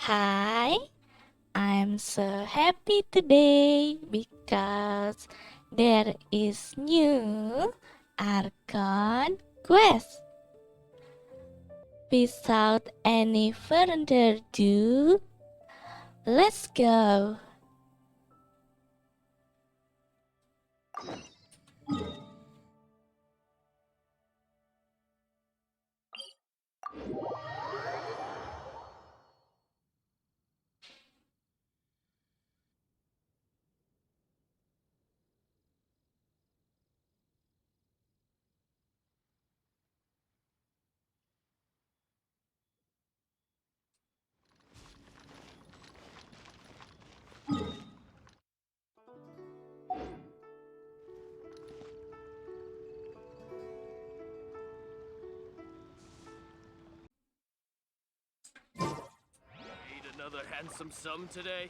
Hi, I'm so happy today because there is new Archon quest. Without any further ado, let's go. Need another handsome sum today?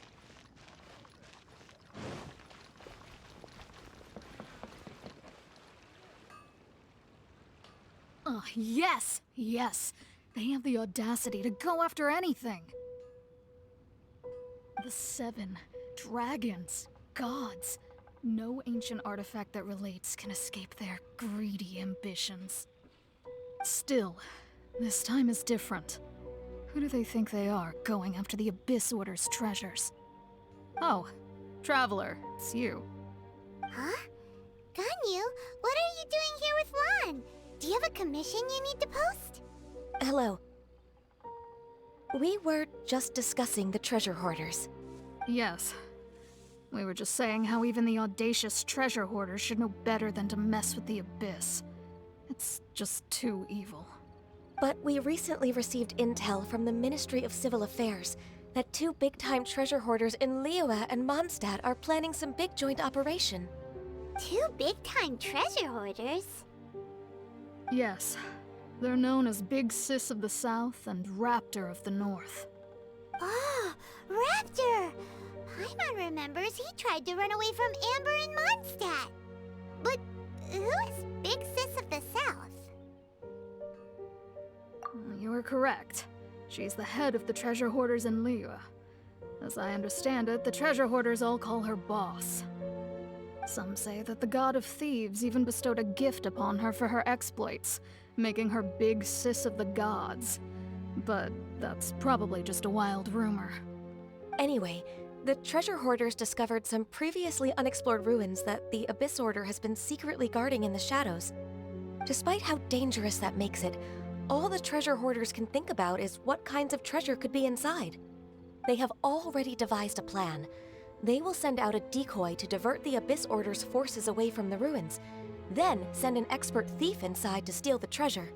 Oh, yes! Yes! They have the audacity to go after anything! The 7 dragons, gods. No ancient artifact that relates can escape their greedy ambitions. Still, this time is different. Who do they think they are, going after the Abyss Order's treasures? Oh, Traveler, it's you. Huh? Ganyu, what are you doing here with Lan? Do you have a commission you need to post? Hello. We were just discussing the treasure hoarders. Yes. We were just saying how even the audacious treasure hoarders should know better than to mess with the Abyss. It's just too evil. But we recently received intel from the Ministry of Civil Affairs that 2 big-time treasure hoarders in Liyue and Mondstadt are planning some big joint operation. 2 big-time treasure hoarders? Yes. They're known as Big Sis of the South and Raptor of the North. Oh, Raptor! Paimon remembers he tried to run away from Amber in Mondstadt. But who is Big Sis of the South? You are correct. She's the head of the treasure hoarders in Liyue. As I understand it, the treasure hoarders all call her boss. Some say that the god of thieves even bestowed a gift upon her for her exploits, making her Big Sis of the gods. But that's probably just a wild rumor. Anyway, the treasure hoarders discovered some previously unexplored ruins that the Abyss Order has been secretly guarding in the shadows. Despite how dangerous that makes it, all the treasure hoarders can think about is what kinds of treasure could be inside. They have already devised a plan. They will send out a decoy to divert the Abyss Order's forces away from the ruins, then send an expert thief inside to steal the treasure.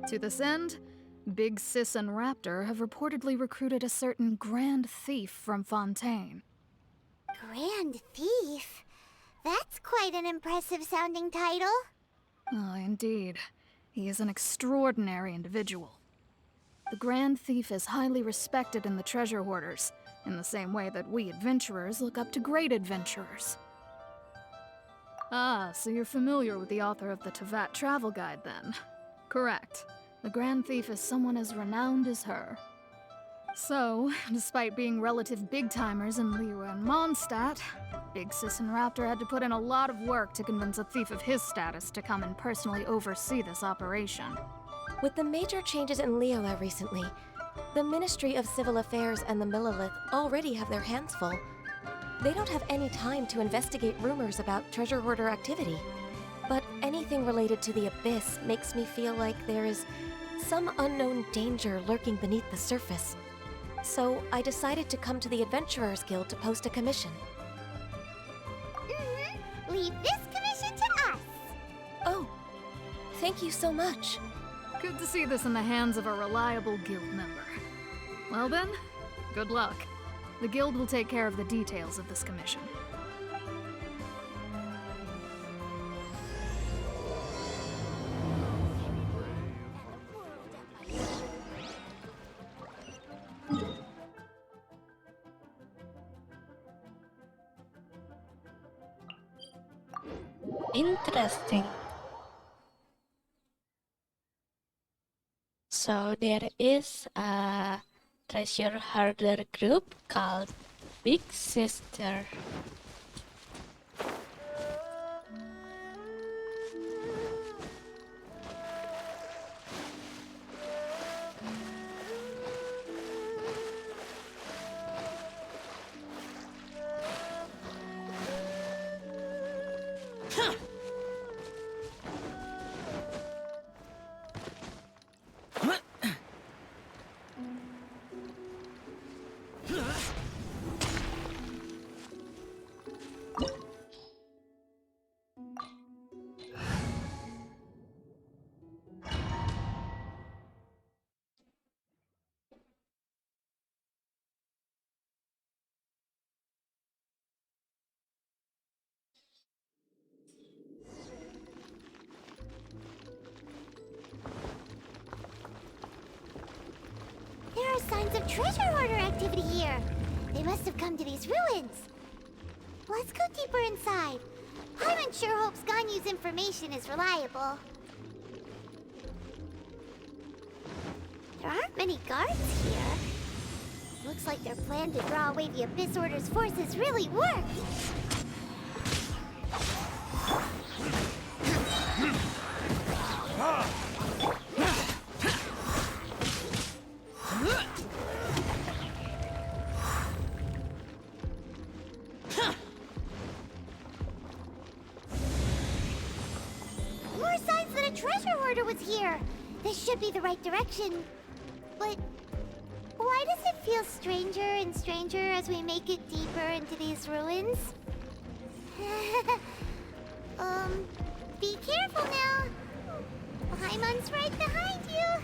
To this end, Big Sis and Raptor have reportedly recruited a certain Grand Thief from Fontaine. Grand Thief? That's quite an impressive sounding title. Oh, indeed. He is an extraordinary individual. The Grand Thief is highly respected in the treasure hoarders, in the same way that we adventurers look up to great adventurers. Ah, so you're familiar with the author of the Tevat Travel Guide, then? Correct. The Grand Thief is someone as renowned as her. So, despite being relative big-timers in Liyue and Mondstadt, Big Sis and Raptor had to put in a lot of work to convince a thief of his status to come and personally oversee this operation. With the major changes in Liyue recently, the Ministry of Civil Affairs and the Millelith already have their hands full. They don't have any time to investigate rumors about treasure hoarder activity. But anything related to the Abyss makes me feel like there is some unknown danger lurking beneath the surface. So I decided to come to the Adventurers Guild to post a commission. Leave this commission to us. Oh, thank you so much. Good to see this in the hands of a reliable guild member. Well then, good luck. The guild will take care of the details of this commission. Interesting. So there is a treasure hoarder group called Big Sister. There are signs of treasure hoarder activity here. They must have come to these ruins. Let's go deeper inside. Paimon sure hopes Ganyu's information is reliable. There aren't many guards here. Looks like their plan to draw away the Abyss Order's forces really worked. More signs that a treasure hoarder was here. This should be the right direction. But why does it feel stranger and stranger as we make it deeper into these ruins? Be careful now. Paimon's right behind you.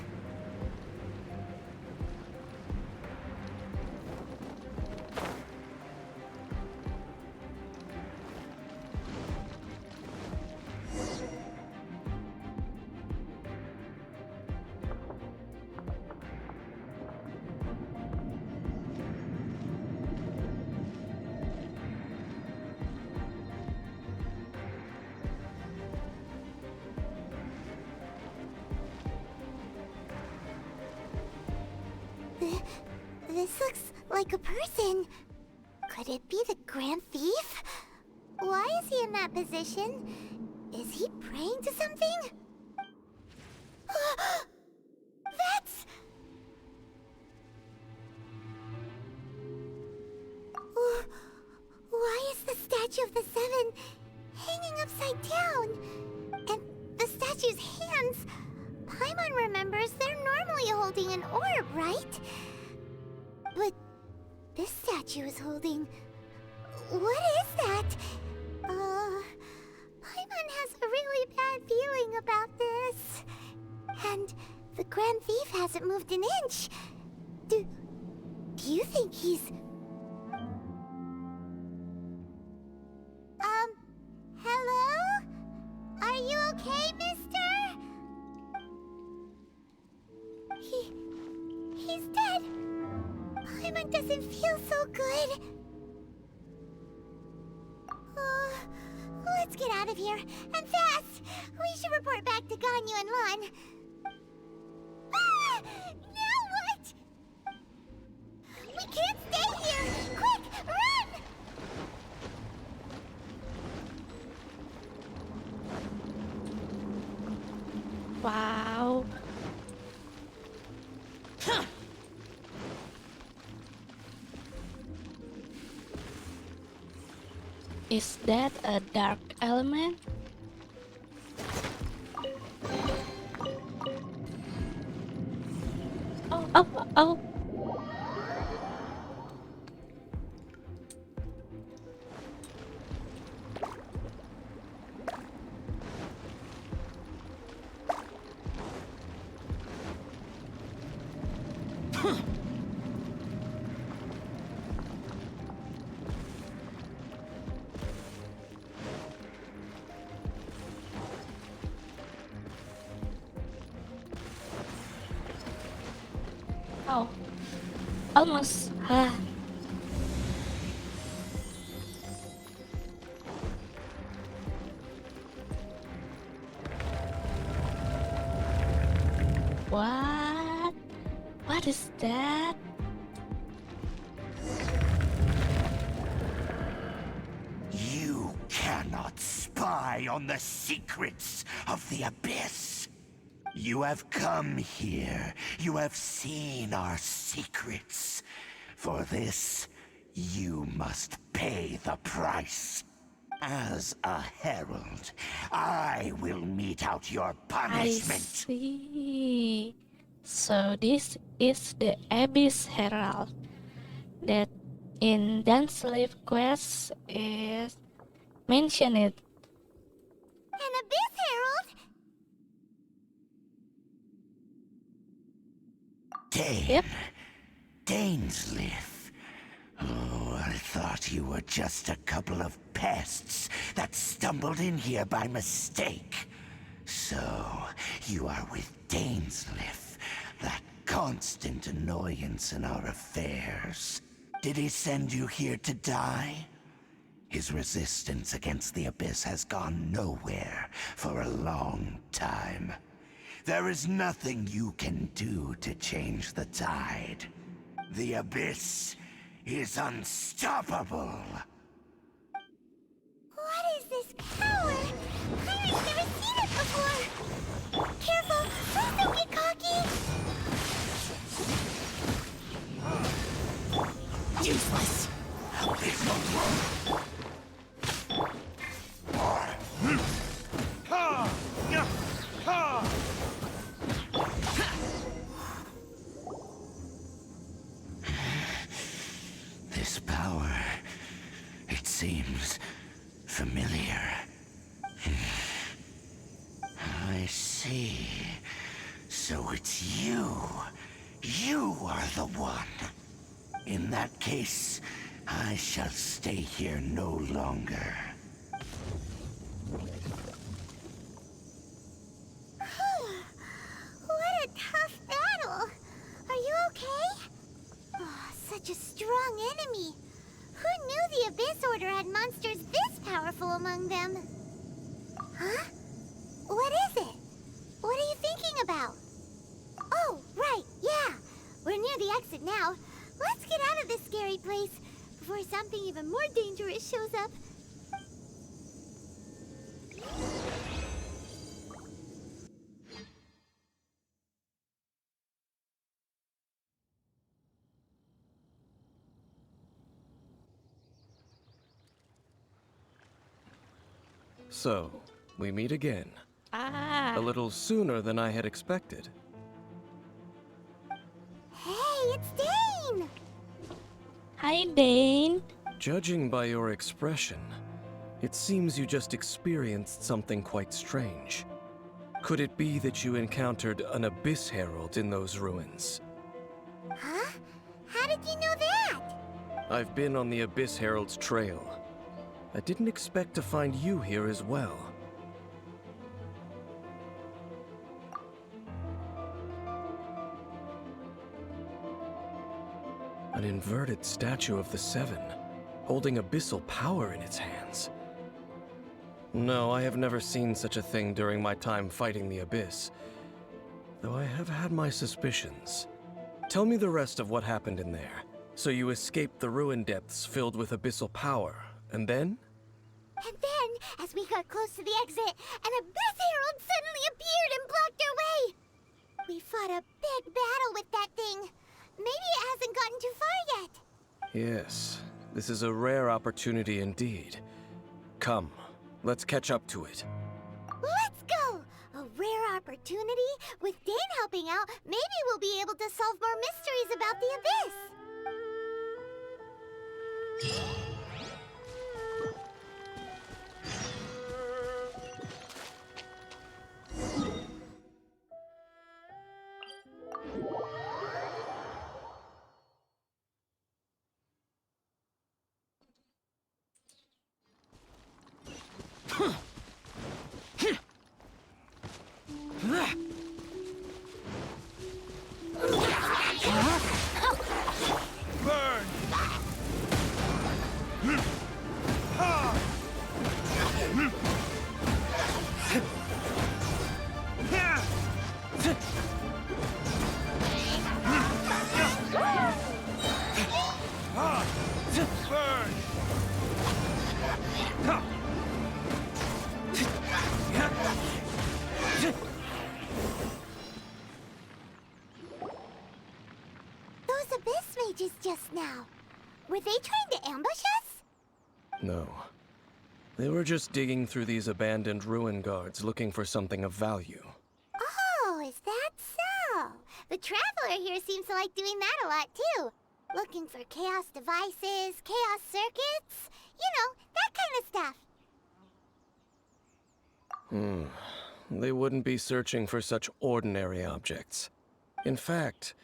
This looks like a person. Could it be the Grand Thief? Why is he in that position? Is he praying to something? That's... Why is the statue of the Seven hanging upside down? And the statue's hands... Paimon remembers they're normally holding an orb, right? But this statue is holding... What is that? Paimon has a really bad feeling about this. And the Grand Thief hasn't moved an inch. Do you think he's... Hello? Are you okay, mister? He's dead. Paimon doesn't feel so good. Let's get out of here, and fast! We should report back to Ganyu and Lan. Now what? We can't stay here! Quick, run! Wow. Is that a dark element? Oh. Oh, almost. What? What is that? cannot spy on the secrets of the Abyss. You have come here. You have seen our secrets. For this, you must pay the price. As a herald, I will mete out your I punishment. see. So this is the Abyss Herald that in Dainsleif quest is mentioned. An Abyss Herald? Yep. Dainsleif. Oh, I thought you were just a couple of pests that stumbled in here by mistake. So, you are with Dainsleif, that constant annoyance in our affairs. Did he send you here to die? His resistance against the Abyss has gone nowhere for a long time. There is nothing you can do to change the tide. The Abyss is unstoppable. What is this power? I've never seen it before. Careful, please don't get cocky. Useless. This won't work. This power, it seems familiar. I see. So it's you. You are the one. In that case, I shall stay here no longer. What a tough battle. Are you okay? Oh, such a strong enemy. Who knew the Abyss Order had monsters this powerful among them? Huh? What is it? What are you thinking about? Oh, right, yeah. We're near the exit now. Let's get out of this scary place before something even more dangerous shows up. So, we meet again. Ah, A little sooner than I had expected. Hey, it's Dane! hi Dane. Judging by your expression, it seems you just experienced something quite strange. Could it be that you encountered an Abyss Herald in those ruins? Huh? How did you know that? I've been on the Abyss Herald's trail. I didn't expect to find you here as well. An inverted statue of the Seven, holding abyssal power in its hands. No, I have never seen such a thing during my time fighting the Abyss, though I have had my suspicions. Tell me the rest of what happened in there. So you escaped the ruin depths filled with abyssal power, and then? And then, as we got close to the exit, an Abyss Herald suddenly appeared and blocked our way! We fought a big battle with that thing. Maybe it hasn't gotten too far yet. Yes, this is a rare opportunity indeed. Come, let's catch up to it. Let's go! A rare opportunity? With Dane helping out, maybe we'll be able to solve more mysteries about the Abyss! those abyss mages just now? Were they trying to ambush us? No. They were just digging through these abandoned ruin guards looking for something of value. Oh, is that so? The Traveler here seems to like doing that a lot too. Looking for chaos devices, chaos circuits, you know, that kind of stuff. They wouldn't be searching for such ordinary objects. In fact,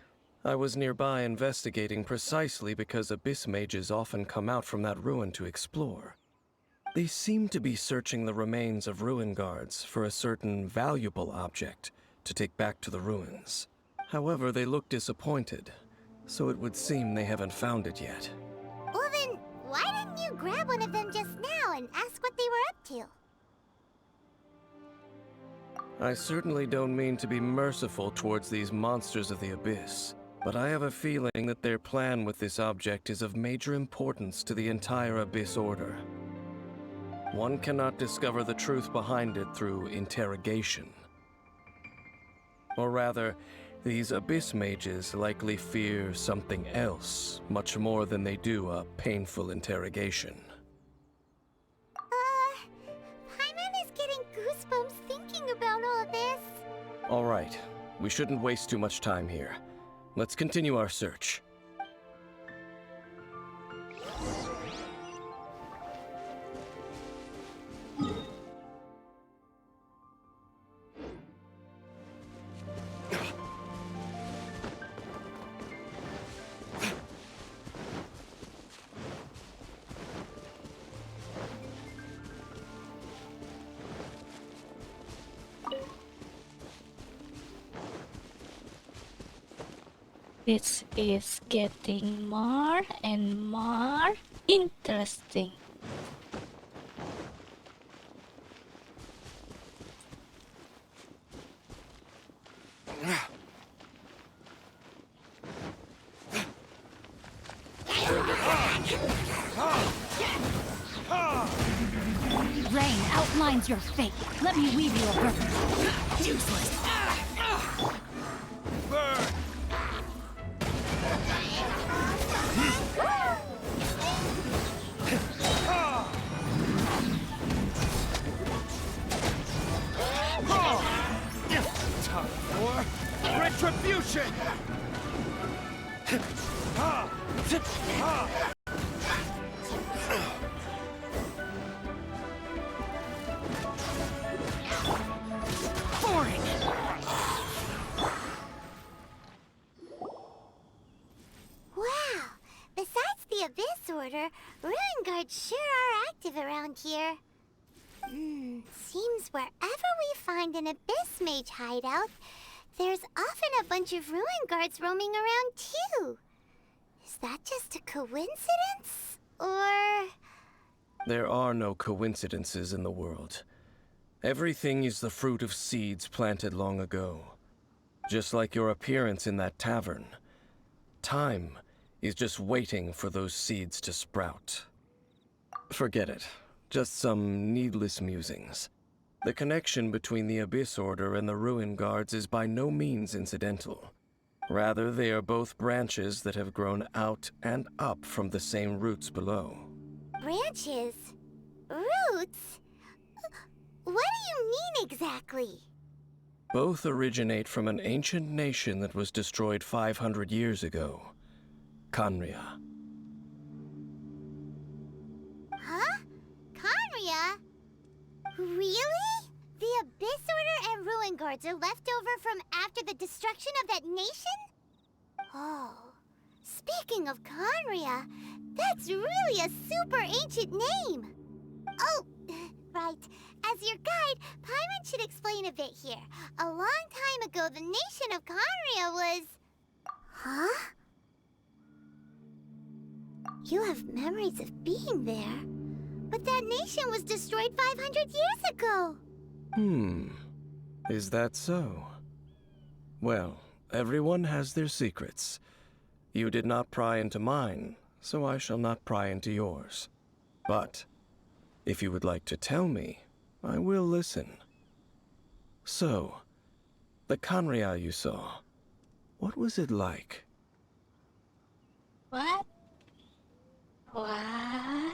I was nearby investigating precisely because abyss mages often come out from that ruin to explore. They seem to be searching the remains of ruin guards for a certain valuable object to take back to the ruins. However, they look disappointed, so it would seem they haven't found it yet. Well then, why didn't you grab one of them just now and ask what they were up to? I certainly don't mean to be merciful towards these monsters of the abyss, but I have a feeling that their plan with this object is of major importance to the entire Abyss Order. One cannot discover the truth behind it through interrogation. Or rather, these Abyss mages likely fear something else, much more than they do a painful interrogation. Paimon is getting goosebumps thinking about all this. All right, we shouldn't waste too much time here. Let's continue our search. This is getting more and more interesting. Rain outlines your fate. Let me weave you a river. Useless. Time for retribution! Wow! Besides the Abyss Order, Ruin Guards sure are active around here. Seems wherever we find an Abyss Mage hideout, there's often a bunch of Ruin Guards roaming around too. Is that just a coincidence? Or... There are no coincidences in the world. Everything is the fruit of seeds planted long ago. Just like your appearance in that tavern. Time is just waiting for those seeds to sprout. Forget it. Just some needless musings. The connection between the Abyss Order and the Ruin Guards is by no means incidental. Rather, they are both branches that have grown out and up from the same roots below. branches? Roots? What do you mean exactly? Both originate from an ancient nation that was destroyed 500 years ago. Khaenri'ah. Huh? Khaenri'ah? Really? The Abyss Order and Ruin Guards are left over from after the destruction of that nation? Oh. Speaking of Khaenri'ah, that's really a super ancient name. Oh, right. As your guide, Paimon should explain a bit here. A long time ago, the nation of Khaenri'ah was... Huh? You have memories of being there. But that nation was destroyed 500 years ago. Is that so? Well, everyone has their secrets. You did not pry into mine, so I shall not pry into yours. But, if you would like to tell me, I will listen. So, the Khaenri'ah you saw, what was it like? What? What?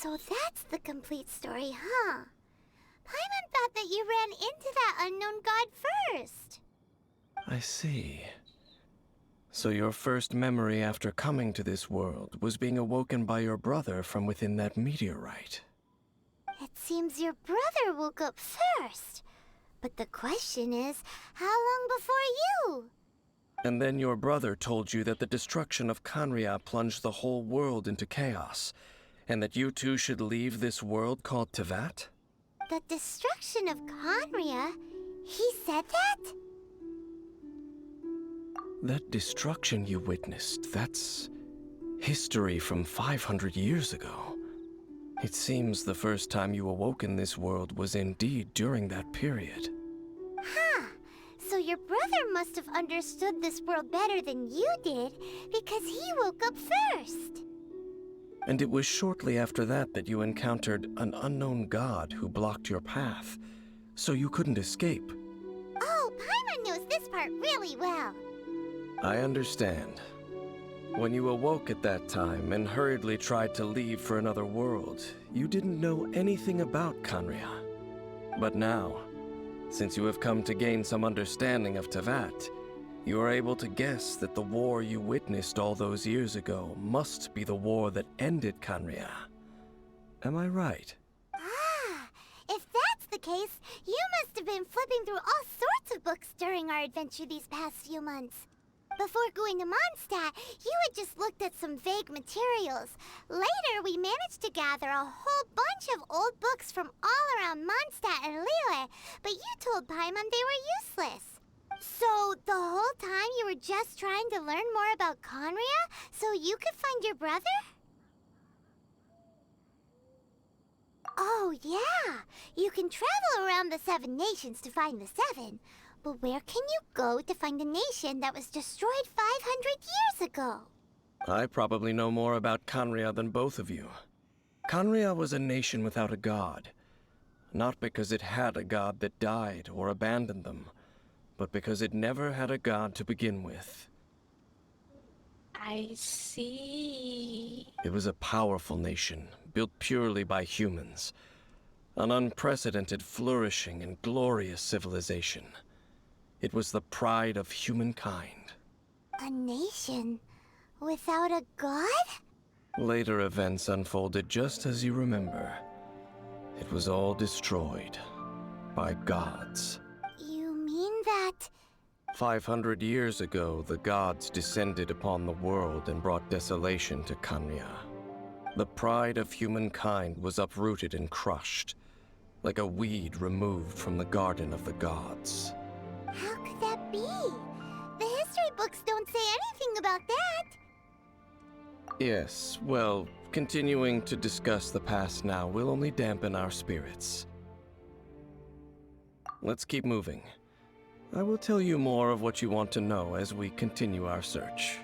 So that's the complete story, huh? Paimon thought that you ran into that unknown god first. I see. So your first memory after coming to this world was being awoken by your brother from within that meteorite. It seems your brother woke up first. But the question is, how long before you? And then your brother told you that the destruction of Khaenri'ah plunged the whole world into chaos, and that you two should leave this world called Teyvat? The destruction of Khaenri'ah? He said that? That destruction you witnessed, that's history from 500 years ago. It seems the first time you awoke in this world was indeed during that period. Huh. So your brother must have understood this world better than you did, because he woke up first. And it was shortly after that that you encountered an unknown god who blocked your path, so you couldn't escape. Oh, Paimon knows this part really well. I understand. When you awoke at that time and hurriedly tried to leave for another world, you didn't know anything about Khaenri'ah. But now, since you have come to gain some understanding of Teyvat, you are able to guess that the war you witnessed all those years ago must be the war that ended Khaenri'ah. Am I right? Ah, if that's the case, you must have been flipping through all sorts of books during our adventure these past few months. Before going to Mondstadt, you had just looked at some vague materials. Later, we managed to gather a whole bunch of old books from all around Mondstadt and Lair, but you told Paimon they were useless. So, the whole time you were just trying to learn more about Khaenri'ah so you could find your brother? Oh, yeah. You can travel around the 7 nations to find the 7. But where can you go to find a nation that was destroyed 500 years ago? I probably know more about Khaenri'ah than both of you. Khaenri'ah was a nation without a god. Not because it had a god that died or abandoned them, but because it never had a god to begin with. I see. It was a powerful nation, built purely by humans. An unprecedented, flourishing, and glorious civilization. It was the pride of humankind. A nation without a god? Later events unfolded just as you remember. It was all destroyed by gods. You mean that... 500 years ago, the gods descended upon the world and brought desolation to Khaenri'ah. The pride of humankind was uprooted and crushed, like a weed removed from the garden of the gods. How could that be? The history books don't say anything about that. Yes, well, continuing to discuss the past now will only dampen our spirits. Let's keep moving. I will tell you more of what you want to know as we continue our search.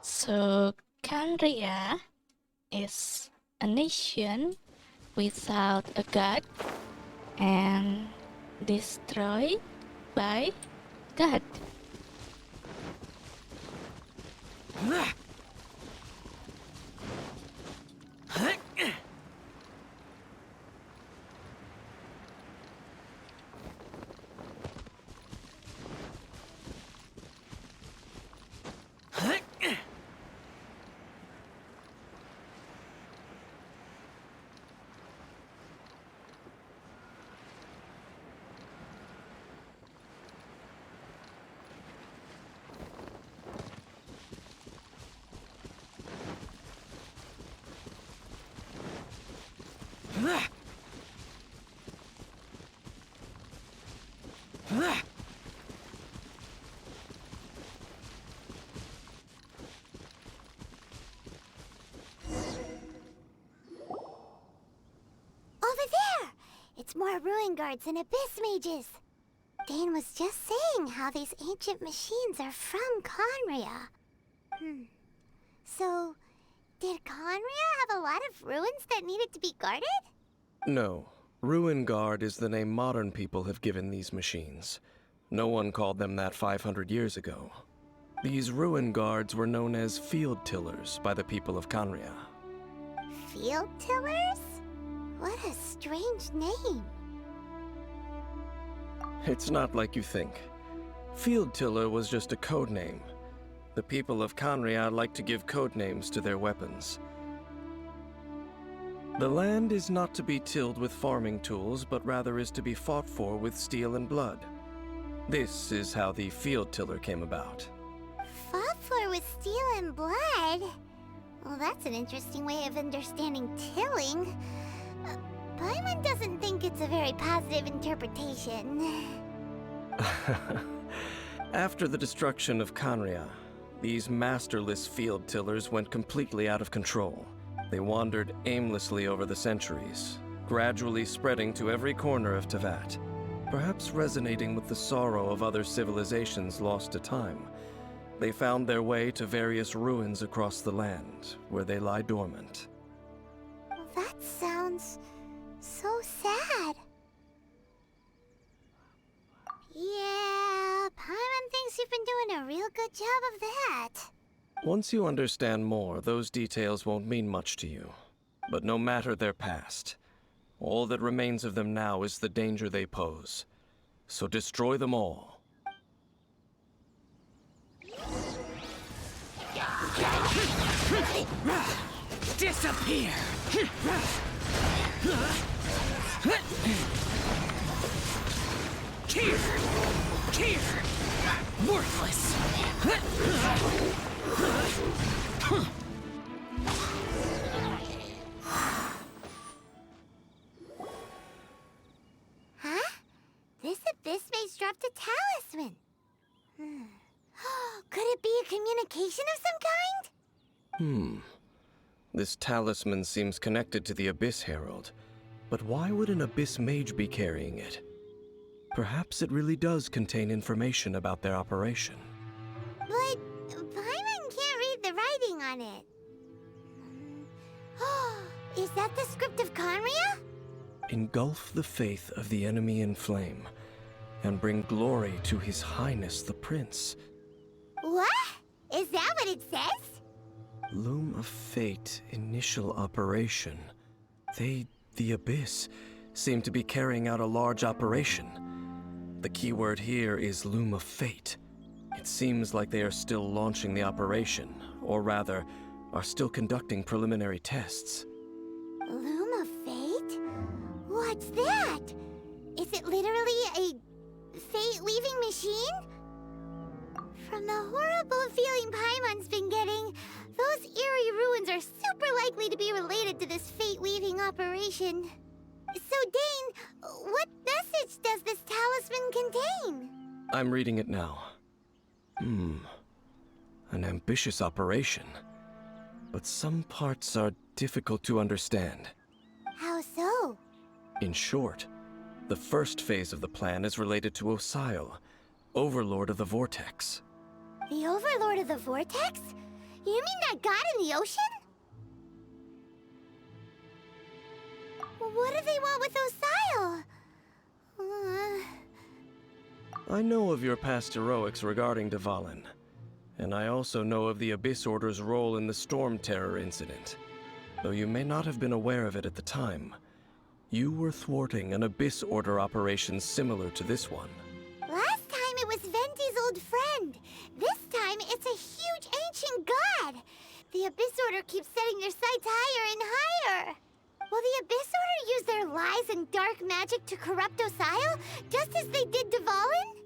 So, Khaenri'ah is a nation without a god and destroyed by God. ruin guards and abyss mages. Dane was just saying how these ancient machines are from Conria. So, did Conria have a lot of ruins that needed to be guarded? No. Ruin Guard is the name modern people have given these machines. No one called them that 500 years ago. These Ruin Guards were known as Field Tillers by the people of Conria. Field Tillers? What a strange name. It's not like you think. Field Tiller was just a code name. The people of Conria like to give code names to their weapons. The land is not to be tilled with farming tools, but rather is to be fought for with steel and blood. This is how the Field Tiller came about. Fought for with steel and blood? Well, that's an interesting way of understanding tilling. Paimon doesn't think it's a very positive interpretation. After the destruction of Conria, these masterless field tillers went completely out of control. They wandered aimlessly over the centuries, gradually spreading to every corner of Teyvat, perhaps resonating with the sorrow of other civilizations lost to time. They found their way to various ruins across the land, where they lie dormant. That sounds so sad. Yeah, Paimon thinks you've been doing a real good job of that. Once you understand more, those details won't mean much to you. But no matter their past, all that remains of them now is the danger they pose. So destroy them all. Disappear! Here! Worthless! Huh? This abyss maze dropped a talisman. Could it be a communication of some kind? This talisman seems connected to the Abyss Herald. But why would an Abyss Mage be carrying it? Perhaps it really does contain information about their operation. But Paimon can't read the writing on it. Is that the script of Conria? Engulf the faith of the enemy in flame, and bring glory to His Highness the Prince. What? Is that what it says? Loom of Fate, initial operation. They, the Abyss, seem to be carrying out a large operation. The keyword here is Loom of Fate. It seems like they are still launching the operation, or rather, are still conducting preliminary tests. Loom of Fate? What's that? Is it literally a fate-weaving machine? From the horrible feeling Paimon's been getting, those eerie ruins are super likely to be related to this fate-weaving operation. So, Dane, what message does this talisman contain? I'm reading it now. An ambitious operation. But some parts are difficult to understand. How so? In short, the first phase of the plan is related to Osial, Overlord of the Vortex. The Overlord of the Vortex? You mean that god in the ocean? What do they want with Osial? I know of your past heroics regarding Dvalin, and I also know of the Abyss Order's role in the Stormterror incident. Though you may not have been aware of it at the time, you were thwarting an Abyss Order operation similar to this one. Last time it was Venti's old friend. This time it's a huge ancient god. The Abyss Order keeps setting their sights higher and higher. Will the Abyss Order use their lies and dark magic to corrupt Osial, just as they did Dvalin?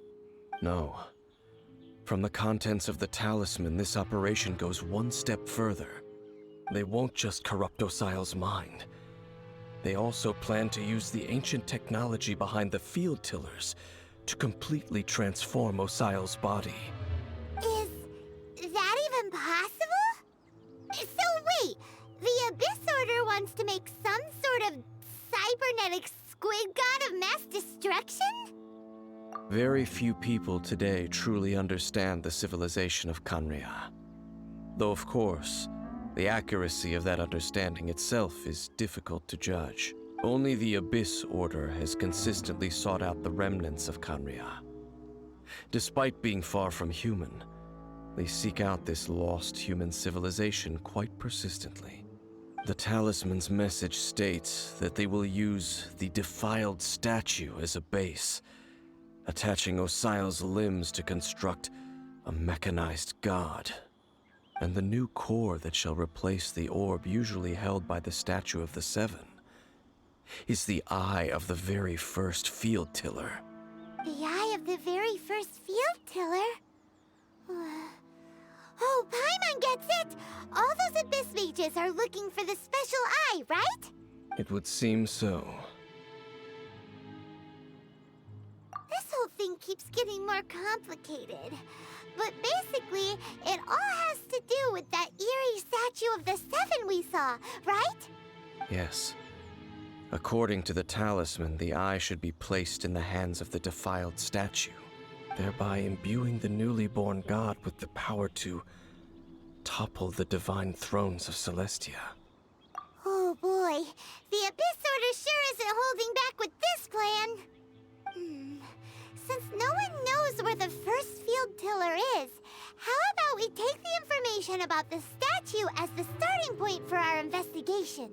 No. From the contents of the talisman, this operation goes one step further. They won't just corrupt Osial's mind. They also plan to use the ancient technology behind the field tillers to completely transform Osial's body. Is that even possible? So wait, the Abyss Order wants to make some sort of cybernetic squid god of mass destruction? Very few people today truly understand the civilization of Khaenri'ah. Though, of course, the accuracy of that understanding itself is difficult to judge. Only the Abyss Order has consistently sought out the remnants of Khaenri'ah. Despite being far from human, they seek out this lost human civilization quite persistently. The talisman's message states that they will use the defiled statue as a base, attaching Osial's limbs to construct a mechanized god. And the new core that shall replace the orb usually held by the Statue of the Seven is the eye of the very first field tiller. The eye of the very first field tiller? Oh, Paimon gets it! All those Abyss mages are looking for the special eye, right? It would seem so. This whole thing keeps getting more complicated. But basically, it all has to do with that eerie statue of the Seven we saw, right? Yes. According to the talisman, the eye should be placed in the hands of the defiled statue, thereby imbuing the newly born god with the power to topple the divine thrones of Celestia. Oh boy, the Abyss Order sure isn't holding back with this plan. Since no one knows where the first field tiller is, how about we take the information about the statue as the starting point for our investigation?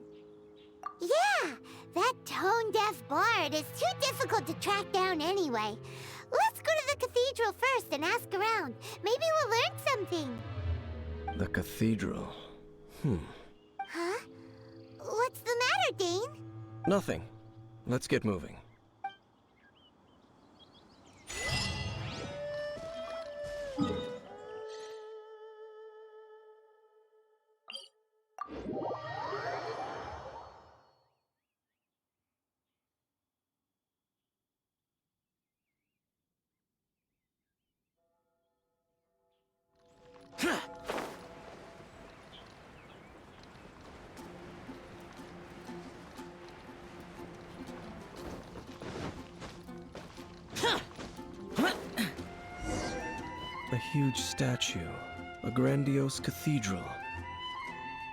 Yeah, that tone-deaf bard is too difficult to track down anyway. Let's go to the cathedral first and ask around. Maybe we'll learn something. The cathedral. Huh? What's the matter, Dane? Nothing. Let's get moving. A huge statue, a grandiose cathedral.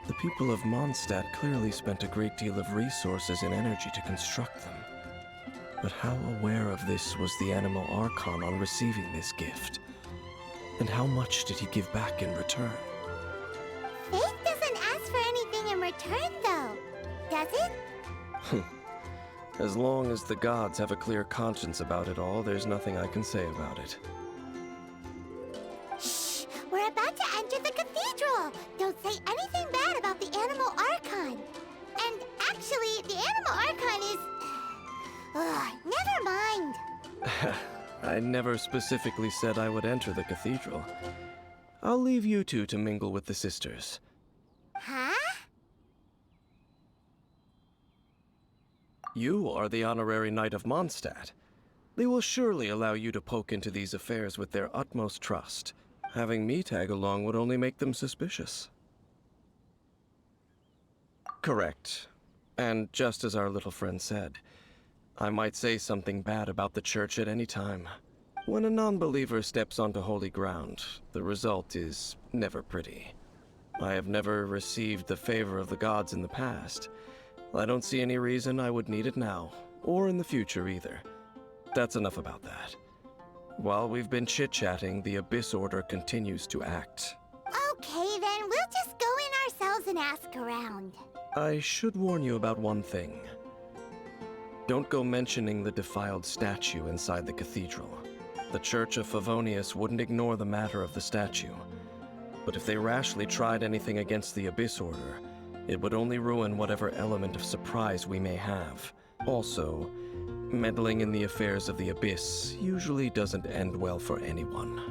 The people of Mondstadt clearly spent a great deal of resources and energy to construct them. But how aware of this was the animal Archon on receiving this gift? And how much did he give back in return? Faith doesn't ask for anything in return, though, does it? As long as the gods have a clear conscience about it all, there's nothing I can say about it. Shh! We're about to enter the cathedral! Don't say anything bad about the animal Archon! And actually, the animal Archon is... never mind! I never specifically said I would enter the cathedral. I'll leave you two to mingle with the sisters. Huh? You are the honorary knight of Mondstadt. They will surely allow you to poke into these affairs with their utmost trust. Having me tag along would only make them suspicious. Correct. And just as our little friend said, I might say something bad about the church at any time. When a non-believer steps onto holy ground, the result is never pretty. I have never received the favor of the gods in the past. I don't see any reason I would need it now, or in the future either. That's enough about that. While we've been chit-chatting, the Abyss Order continues to act. Okay, then we'll just go in ourselves and ask around. I should warn you about one thing. Don't go mentioning the defiled statue inside the cathedral. The Church of Favonius wouldn't ignore the matter of the statue. But if they rashly tried anything against the Abyss Order, it would only ruin whatever element of surprise we may have. Also, meddling in the affairs of the Abyss usually doesn't end well for anyone.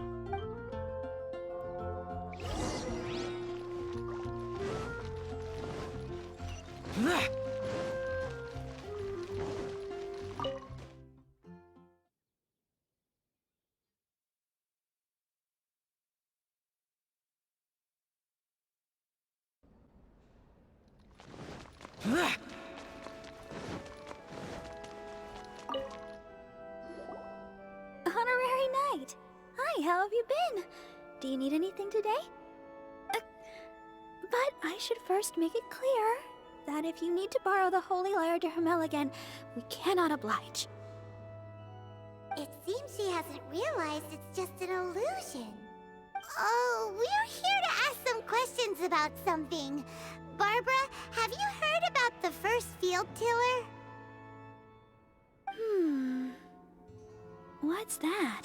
how have you been? Do you need anything today? But I should first make it clear that if you need to borrow the Holy Lair de Hermel again, we cannot oblige. It seems she hasn't realized it's just an illusion. Oh, we're here to ask some questions about something. Barbara, have you heard about the first field tiller? What's that?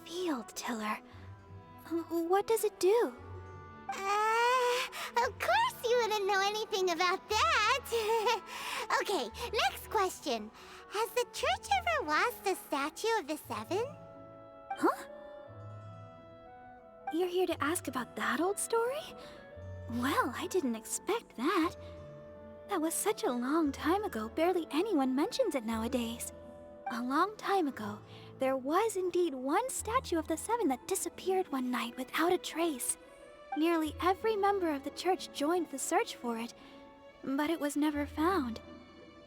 Field tiller. What does it do? Of course you wouldn't know anything about that. Okay, next question. Has the church ever lost a statue of the Seven? Huh? You're here to ask about that old story? Well, I didn't expect that. That was such a long time ago, barely anyone mentions it nowadays. A long time ago, there was indeed one statue of the Seven that disappeared one night without a trace. Nearly every member of the church joined the search for it, but it was never found.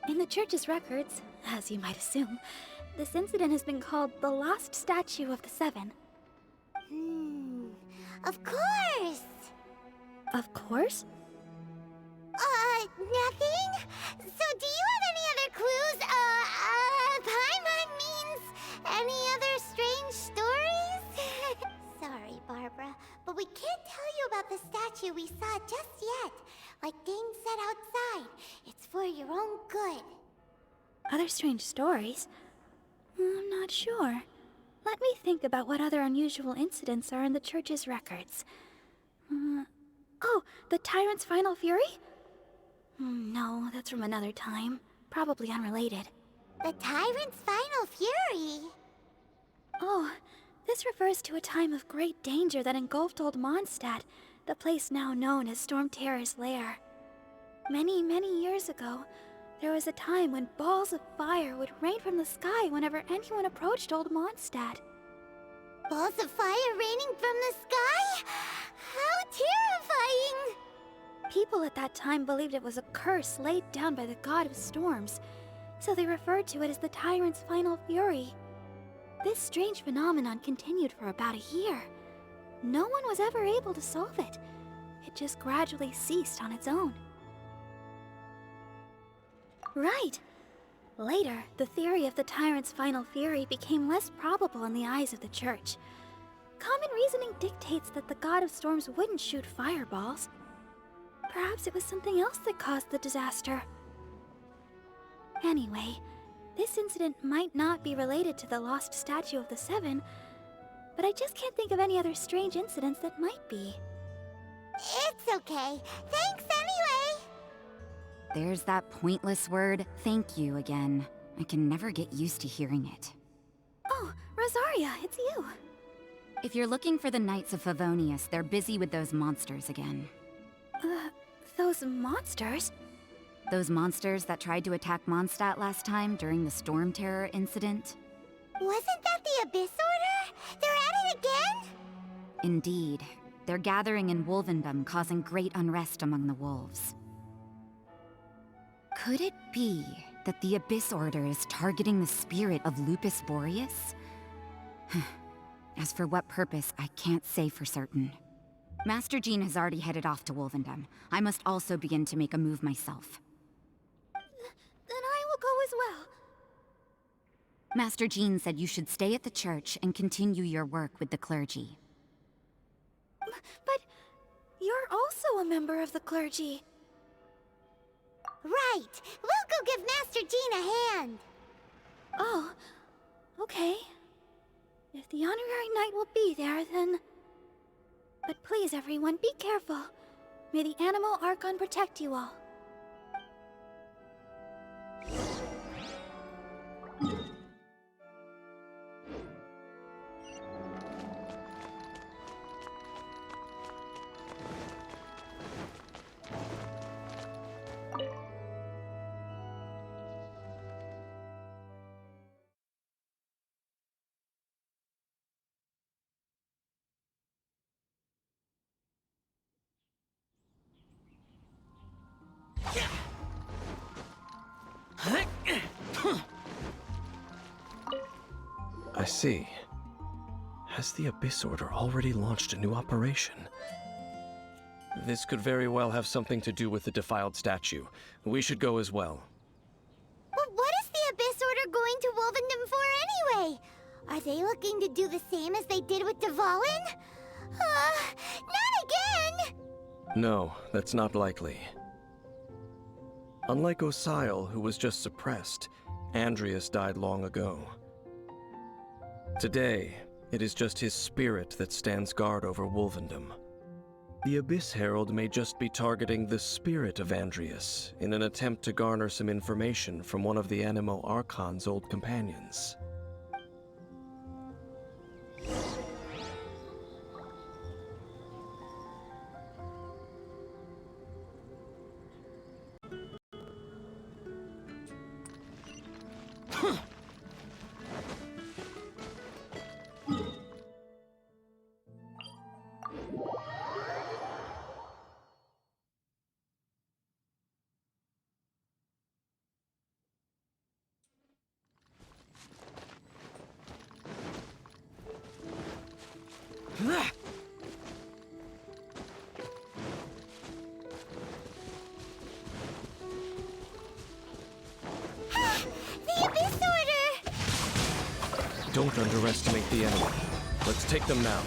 In the church's records, as you might assume, this incident has been called the Lost Statue of the Seven. Of course! Of course? Nothing? So do you have any other clues? Paimon means any other strange stories? Sorry, Barbara, but we can't tell you about the statue we saw just yet. Like Dane said outside, it's for your own good. Other strange stories? I'm not sure. Let me think about what other unusual incidents are in the church's records. Oh, the Tyrant's Final Fury? No, that's from another time. Probably unrelated. The Tyrant's Final Fury? Oh, this refers to a time of great danger that engulfed Old Mondstadt, the place now known as Stormterror's lair. Many, many years ago, there was a time when balls of fire would rain from the sky whenever anyone approached Old Mondstadt. Balls of fire raining from the sky? How terrifying! People at that time believed it was a curse laid down by the god of storms, so they referred to it as the Tyrant's Final Fury. This strange phenomenon continued for about a year. No one was ever able to solve it. It just gradually ceased on its own. Right. Later, the theory of the Tyrant's Final Fury became less probable in the eyes of the church. Common reasoning dictates that the god of storms wouldn't shoot fireballs. Perhaps it was something else that caused the disaster. Anyway, this incident might not be related to the lost statue of the Seven, but I just can't think of any other strange incidents that might be. It's okay. Thanks anyway! There's that pointless word, thank you, again. I can never get used to hearing it. Oh, Rosaria, it's you. If you're looking for the Knights of Favonius, they're busy with those monsters again. Those monsters? Those monsters that tried to attack Mondstadt last time during the Stormterror incident? Wasn't that the Abyss Order? They're at it again? Indeed. They're gathering in Wolvendom, causing great unrest among the wolves. Could it be that the Abyss Order is targeting the spirit of Lupus Boreas? As for what purpose, I can't say for certain. Master Jean has already headed off to Wolvendom. I must also begin to make a move myself. Then I will go as well. Master Jean said you should stay at the church and continue your work with the clergy. But you're also a member of the clergy. Right! We'll go give Master Jean a hand! Oh, okay. If the honorary knight will be there, then... But please, everyone, be careful. May the animal Archon protect you all. I see. Has the Abyss Order already launched a new operation? This could very well have something to do with the defiled statue. We should go as well. But what is the Abyss Order going to Wolvendom for anyway? Are they looking to do the same as they did with Dvalin? Not again! No, that's not likely. Unlike Osile, who was just suppressed, Andreas died long ago. Today, it is just his spirit that stands guard over Wolvendom. The Abyss Herald may just be targeting the spirit of Andreas in an attempt to garner some information from one of the Animo Archon's old companions. The Abyss Order! Don't underestimate the enemy. Let's take them now.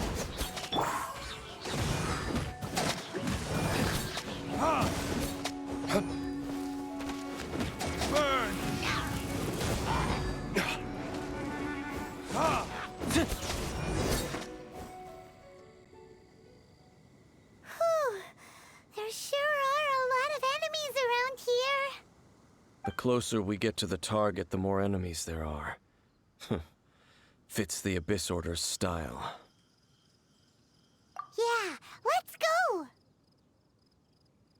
There sure are a lot of enemies around here. The closer we get to the target, the more enemies there are. Fits the Abyss Order's style. Yeah, let's go!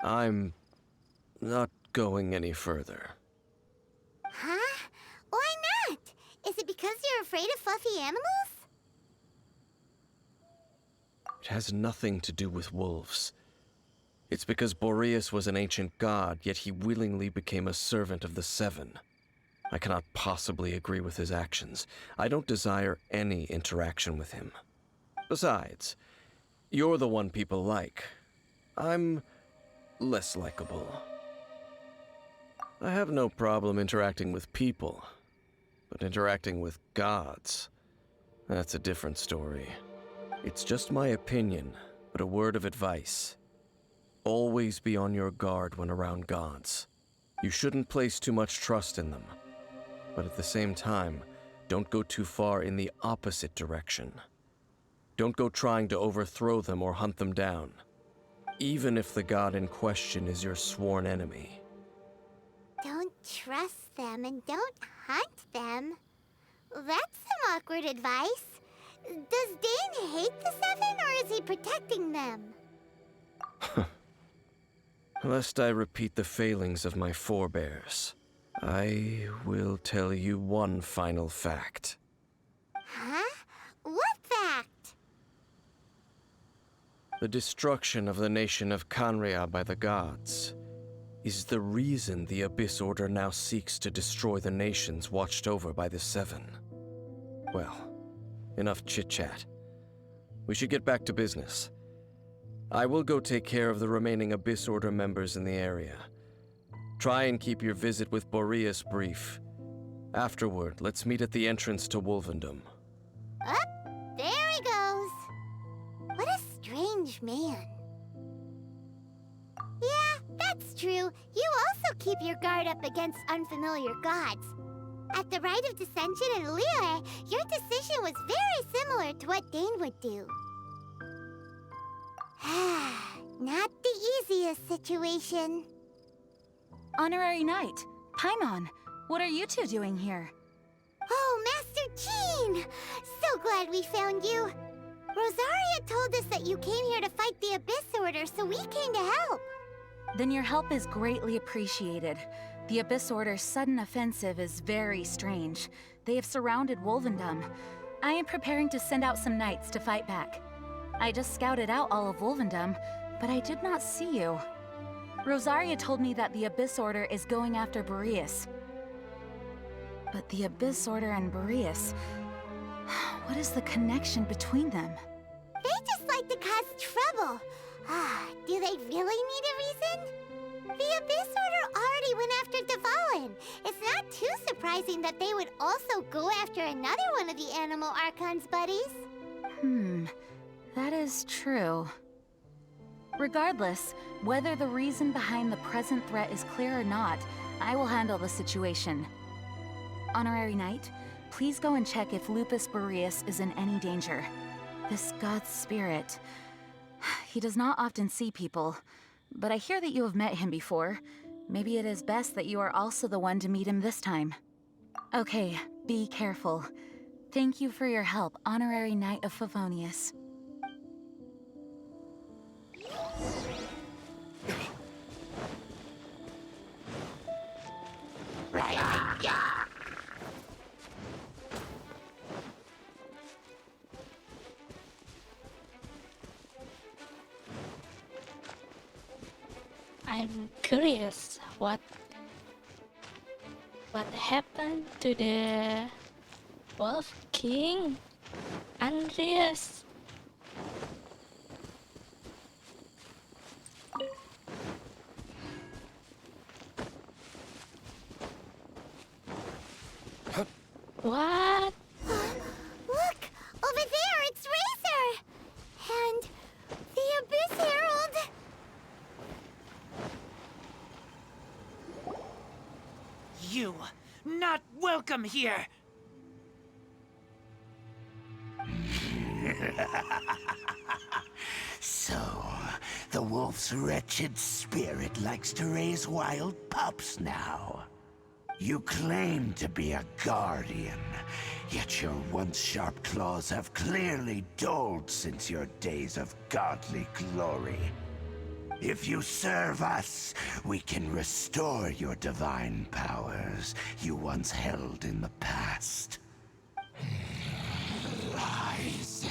I'm not going any further. Huh? Why not? Is it because you're afraid of fluffy animals? It has nothing to do with wolves. It's because Boreas was an ancient god, yet he willingly became a servant of the Seven. I cannot possibly agree with his actions. I don't desire any interaction with him. Besides, you're the one people like. I'm less likable. I have no problem interacting with people, but interacting with gods, that's a different story. It's just my opinion, but a word of advice. Always be on your guard when around gods. You shouldn't place too much trust in them. But at the same time, don't go too far in the opposite direction. Don't go trying to overthrow them or hunt them down, even if the god in question is your sworn enemy. Don't trust them and don't hunt them. That's some awkward advice. Does Dane hate the Seven, or is he protecting them? Lest I repeat the failings of my forebears, I will tell you one final fact. Huh? What fact? The destruction of the nation of Khaenri'ah by the gods is the reason the Abyss Order now seeks to destroy the nations watched over by the Seven. Well, enough chit-chat. We should get back to business. I will go take care of the remaining Abyss Order members in the area. Try and keep your visit with Boreas brief. Afterward, let's meet at the entrance to Wolvendom. Up, there he goes. What a strange man. Yeah, that's true. You also keep your guard up against unfamiliar gods. At the Rite of Dissension in Lair, your decision was very similar to what Dane would do. Not the easiest situation. Honorary Knight, Paimon, what are you two doing here? Oh, Master Jean! So glad we found you. Rosaria told us that you came here to fight the Abyss Order, so we came to help. Then your help is greatly appreciated. The Abyss Order's sudden offensive is very strange. They have surrounded Wolvendom. I am preparing to send out some knights to fight back. I just scouted out all of Wolvendom, but I did not see you. Rosaria told me that the Abyss Order is going after Boreas. But the Abyss Order and Boreas... What is the connection between them? They just like to cause trouble. Do they really need a reason? The Abyss Order already went after Dvalin. It's not too surprising that they would also go after another one of the Animal Archon's buddies. That is true. Regardless, whether the reason behind the present threat is clear or not, I will handle the situation. Honorary Knight, please go and check if Lupus Boreas is in any danger. This god's spirit... He does not often see people, but I hear that you have met him before. Maybe it is best that you are also the one to meet him this time. Okay, be careful. Thank you for your help, Honorary Knight of Favonius. I'm curious what happened to the Wolf King, Andreas. What? Look! Over there, it's Razor! And the Abyss Herald! You, not welcome here! So, the wolf's wretched spirit likes to raise wild pups now. You claim to be a guardian, yet your once sharp claws have clearly dulled since your days of godly glory. If you serve us, we can restore your divine powers you once held in the past. Lies.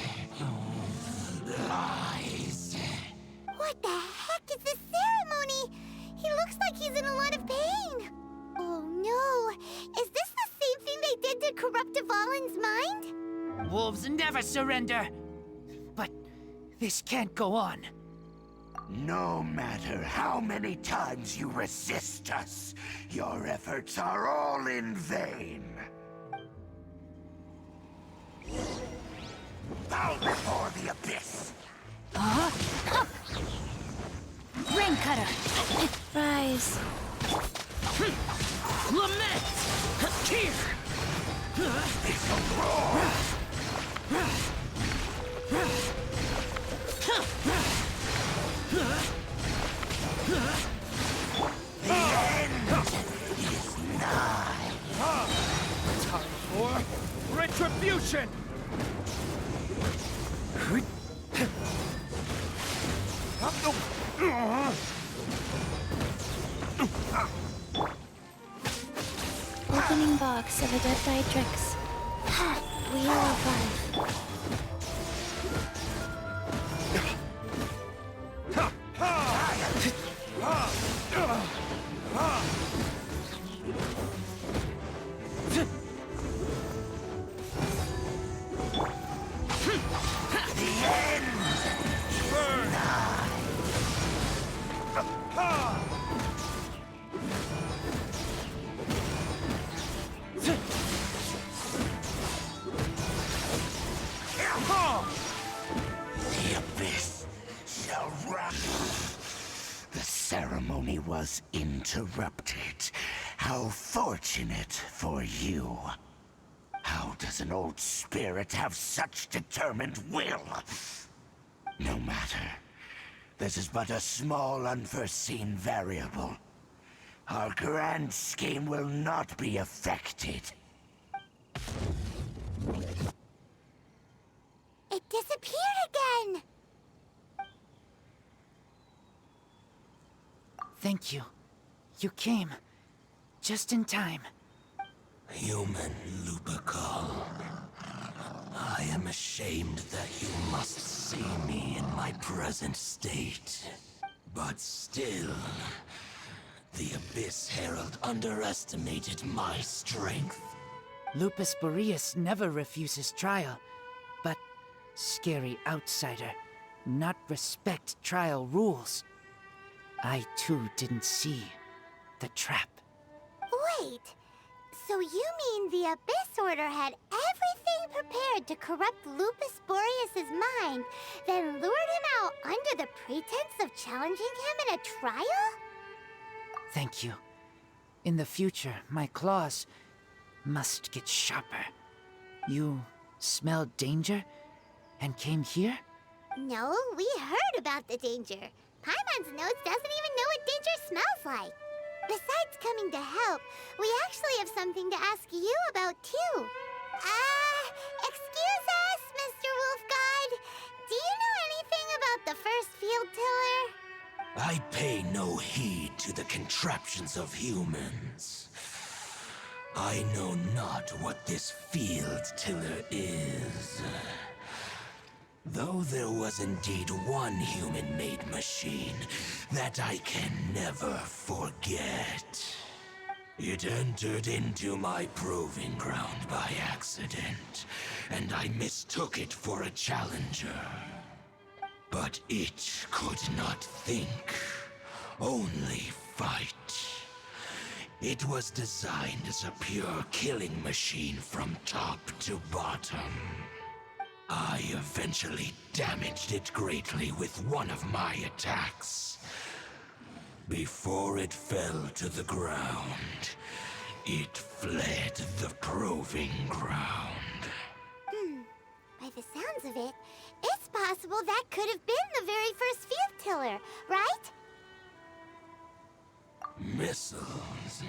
Lies. What the heck is this ceremony? He looks like he's in a lot of pain. Oh no, is this the same thing they did to corrupt Dvalin's mind? Wolves never surrender! But this can't go on. No matter how many times you resist us, your efforts are all in vain. Bow before the abyss! Rain Cutter! Rise. Lament! Here! It's a roar! The end is nigh. Time for retribution! Opening box of a dead Dietrix. Wheel of Life. The abyss shall rush. The ceremony was interrupted. How fortunate for you. How does an old spirit have such determined will? No matter. This is but a small unforeseen variable. Our grand scheme will not be affected. It disappeared again! Thank you. You came. Just in time. Human Lupercal. I am ashamed that you must see me in my present state. But still, the Abyss Herald underestimated my strength. Lupus Boreas never refuses trial. scary outsider, not respect trial rules. I too didn't see the trap. Wait, so you mean the Abyss Order had everything prepared to corrupt Lupus Boreas's mind, then lured him out under the pretense of challenging him in a trial? Thank you. In the future, my claws must get sharper. You smelled danger and came here? No, we heard about the danger. Paimon's nose doesn't even know what danger smells like. Besides coming to help, we actually have something to ask you about too. Excuse us, Mr. Wolf God. Do you know anything about the first field tiller? I pay no heed to the contraptions of humans. I know not what this field tiller is. Though there was indeed one human-made machine that I can never forget. It entered into my proving ground by accident, and I mistook it for a challenger. But it could not think, only fight. It was designed as a pure killing machine from top to bottom. I eventually damaged it greatly with one of my attacks. Before it fell to the ground, it fled the proving ground. By the sounds of it, it's possible that could have been the very first field tiller, right? Missiles.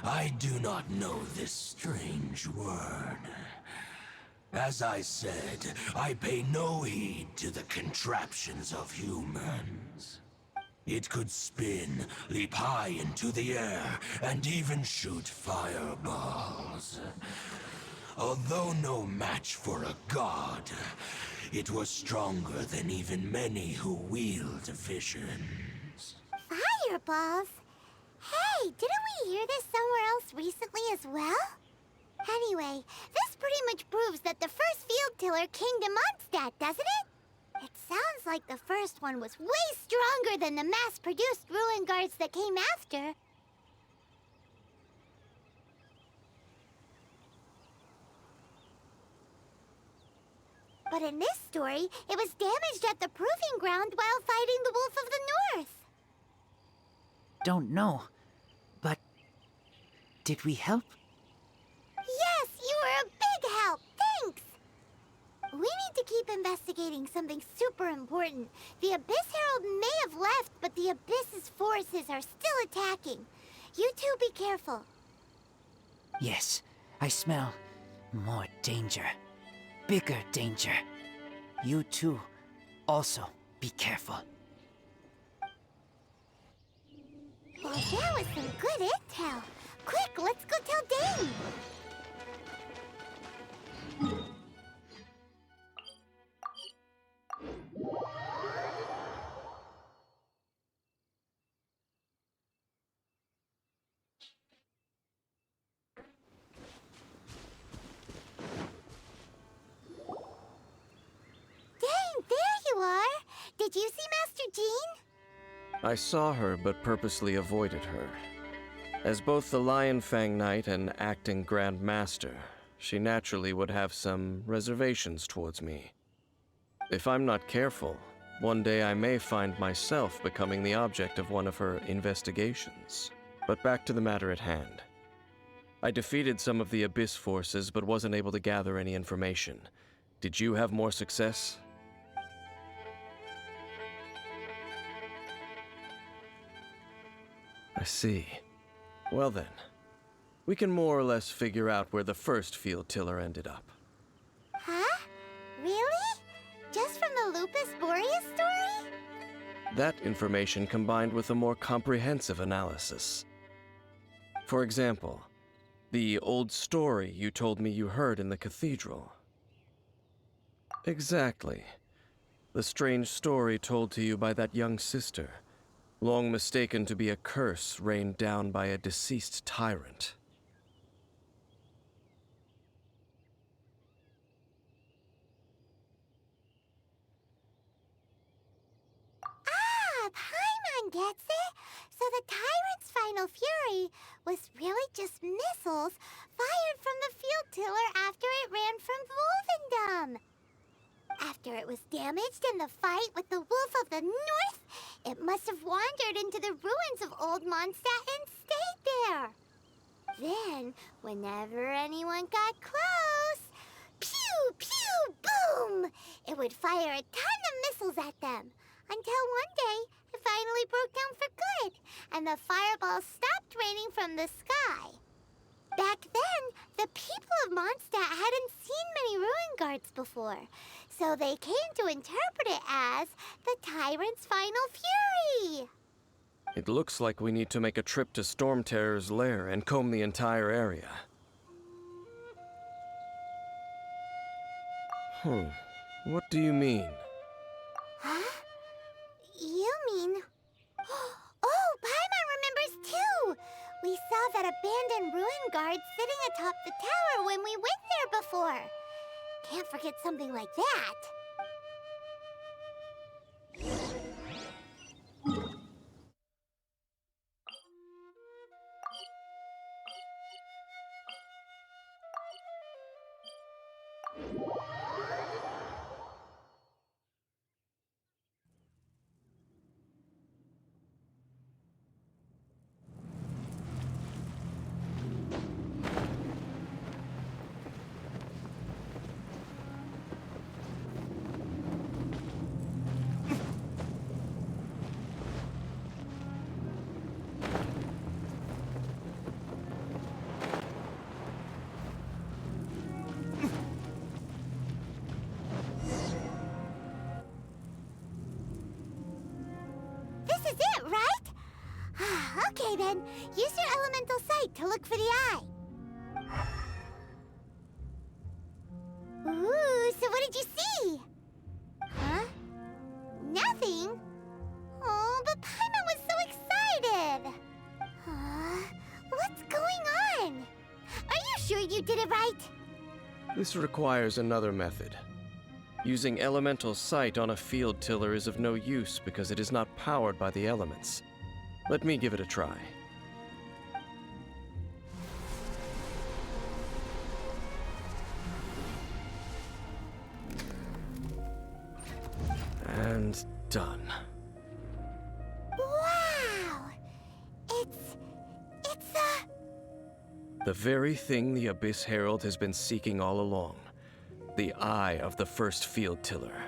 I do not know this strange word. As I said, I pay no heed to the contraptions of humans. It could spin, leap high into the air, and even shoot fireballs. Although no match for a god, it was stronger than even many who wield visions. Fireballs? Hey, didn't we hear this somewhere else recently as well? Anyway, this pretty much proves that the first field tiller came to Mondstadt, doesn't it? It sounds like the first one was way stronger than the mass-produced ruin guards that came after. But in this story, it was damaged at the proving ground while fighting the Wolf of the North. Don't know, but did we help? Yes, you were a big help. Thanks. We need to keep investigating something super important. The Abyss Herald may have left, but the Abyss's forces are still attacking. You two be careful. Yes, I smell more danger. Bigger danger. You too, also be careful. Well, that was some good intel. Quick, let's go tell Dane. Dane, there you are. Did you see Master Jean? I saw her, but purposely avoided her. As both the Lion Fang Knight and acting Grand Master, she naturally would have some reservations towards me. If I'm not careful, one day I may find myself becoming the object of one of her investigations. But back to the matter at hand. I defeated some of the Abyss forces, but wasn't able to gather any information. Did you have more success? I see. Well then, we can more or less figure out where the first field tiller ended up. Huh? Really? Just from the Lupus Boreas story? That information combined with a more comprehensive analysis. For example, the old story you told me you heard in the cathedral. Exactly. The strange story told to you by that young sister, long mistaken to be a curse rained down by a deceased tyrant. one gets it? So the Tyrant's final fury was really just missiles fired from the field tiller after it ran from Wolvendom. After it was damaged in the fight with the Wolf of the North, it must have wandered into the ruins of Old Mondstadt and stayed there. Then, whenever anyone got close, pew, pew, boom! It would fire a ton of missiles at them, until one day it finally broke down for good, and the fireballs stopped raining from the sky. Back then, the people of Mondstadt hadn't seen many ruin guards before, so they came to interpret it as the Tyrant's final fury. It looks like we need to make a trip to Stormterror's lair and comb the entire area. What do you mean? Huh? You mean... Oh, Paimon remembers too! We saw that abandoned ruin guard sitting atop the tower when we went there before. Can't forget something like that. This is it, right? Okay then, use your elemental sight to look for the eye. Ooh, so what did you see? Huh? Nothing? Oh, but Paimon was so excited. What's going on? Are you sure you did it right? This requires another method. Using elemental sight on a field tiller is of no use because it is not powered by the elements. Let me give it a try. And done. Wow! It's the very thing the Abyss Herald has been seeking all along. The eye of the first field tiller.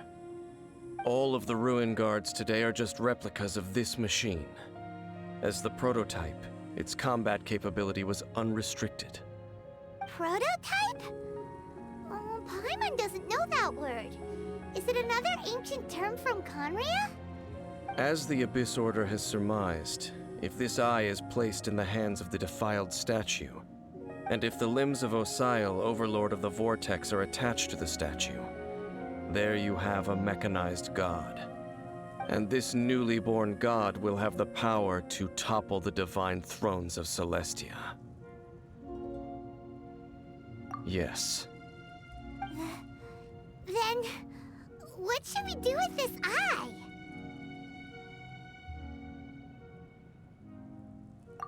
All of the ruin guards today are just replicas of this machine. As the prototype, its combat capability was unrestricted. Prototype? Oh, Paimon doesn't know that word. Is it another ancient term from Conria? As the Abyss Order has surmised, if this eye is placed in the hands of the defiled statue, and if the limbs of Osial, Overlord of the Vortex, are attached to the statue, there you have a mechanized god. And this newly born god will have the power to topple the divine thrones of Celestia. Yes. Then, what should we do with this eye?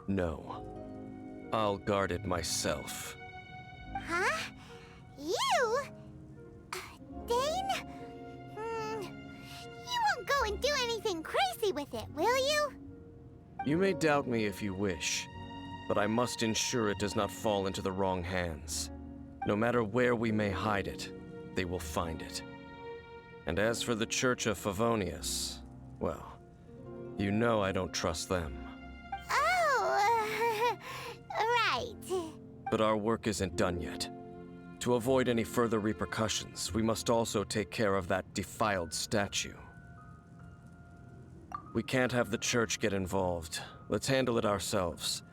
No. I'll guard it myself. Huh? You? Dane? You won't go and do anything crazy with it, will you? You may doubt me if you wish, but I must ensure it does not fall into the wrong hands. No matter where we may hide it, they will find it. And as for the Church of Favonius, well, you know I don't trust them. Oh, right. But our work isn't done yet. To avoid any further repercussions, we must also take care of that defiled statue. We can't have the church get involved. Let's handle it ourselves.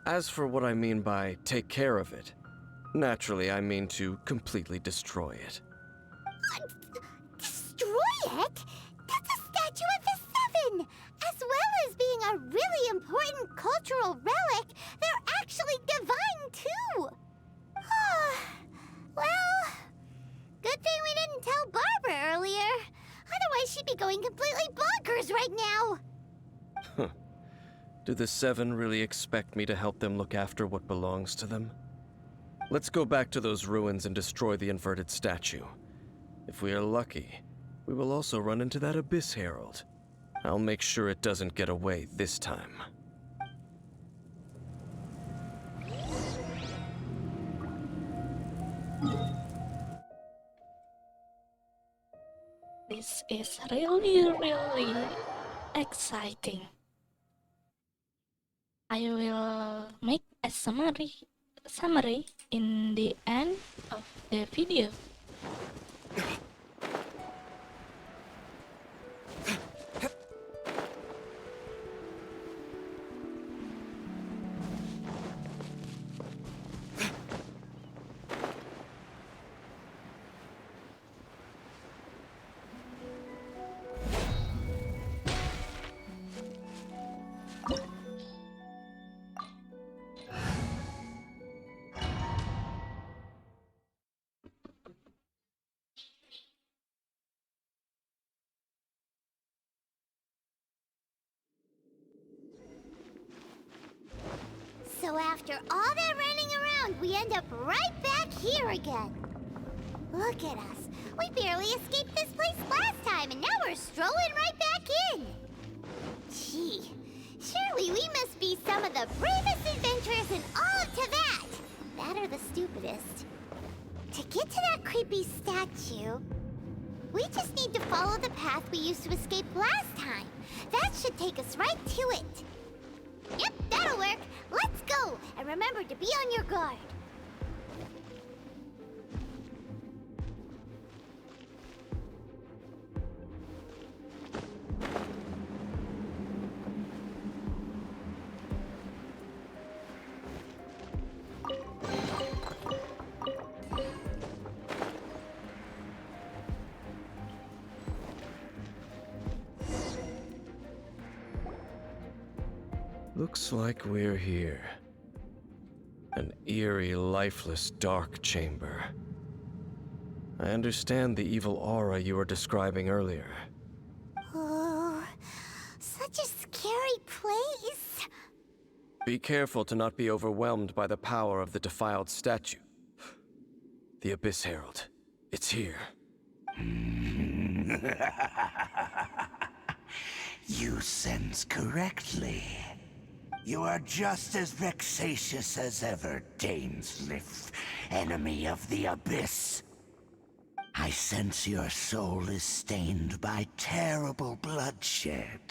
As for what I mean by take care of it, naturally I mean to completely destroy it. Destroy it? That's a statue of the Seven! As well as being a really important cultural relic, they're actually divine too! Well, good thing we didn't tell Barbara earlier. Otherwise she'd be going completely bonkers right now. Do the Seven really expect me to help them look after what belongs to them? Let's go back to those ruins and destroy the inverted statue. If we are lucky, we will also run into that Abyss Herald. I'll make sure it doesn't get away this time. This is really exciting. I will make a summary in the end of the video. So after all that running around, we end up right back here again. Look at us. We barely escaped this place last time, and now we're strolling right back in. Gee, surely we must be some of the bravest adventurers in all of Teyvat. That or the stupidest. To get to that creepy statue, we just need to follow the path we used to escape last time. That should take us right to it. Yep, that'll work. Let's go, and remember to be on your guard. Looks like we're here. An eerie, lifeless, dark chamber. I understand the evil aura you were describing earlier. Oh, such a scary place. Be careful to not be overwhelmed by the power of the defiled statue. The Abyss Herald. It's here. You sense correctly. You are just as vexatious as ever, Dainsleif, enemy of the Abyss. I sense your soul is stained by terrible bloodshed,